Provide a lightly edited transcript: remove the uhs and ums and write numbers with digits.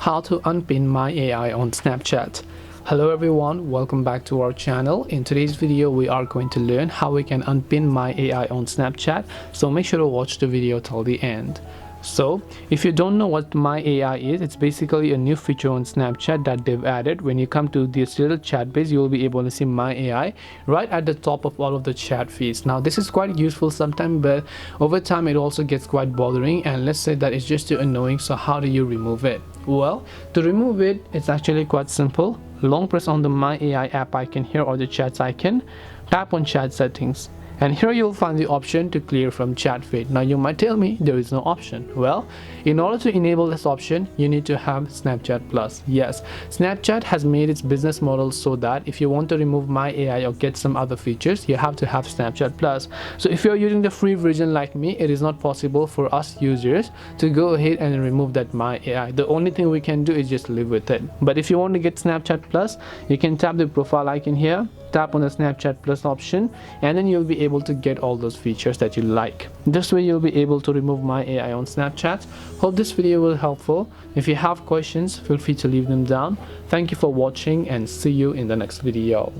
How to unpin my AI on Snapchat. Hello everyone, welcome back to our channel. In today's video we are going to learn how we can unpin my AI on Snapchat, so make sure to watch the video till the end. So if you don't know what my AI is, it's basically a new feature on Snapchat that they've added. When you come to this little chat base, you will be able to see my AI right at the top of all of the chat feeds. Now this is quite useful sometimes, but over time it also gets quite bothering, and let's say that it's just too annoying. So how do you remove it? Well, to remove it, it's actually quite simple. Long press on the my AI app icon here, or the chats icon, tap on chat settings, and here you'll find the option to clear from chat feed. Now you might tell me there is no option. Well, in order to enable this option, you need to have Snapchat Plus. Yes, Snapchat has made its business model so that if you want to remove my AI or get some other features, you have to have Snapchat Plus. So if you're using the free version like me, it is not possible for us users to go ahead and remove that my AI. The only thing we can do is just live with it. But if you want to get Snapchat Plus, you can tap the profile icon here, tap on the Snapchat Plus option, and then you'll be able to get all those features that you like. This way you'll be able to remove my AI on Snapchat. Hope this video will be helpful. If you have questions, feel free to leave them down. Thank you for watching, and see you in the next video.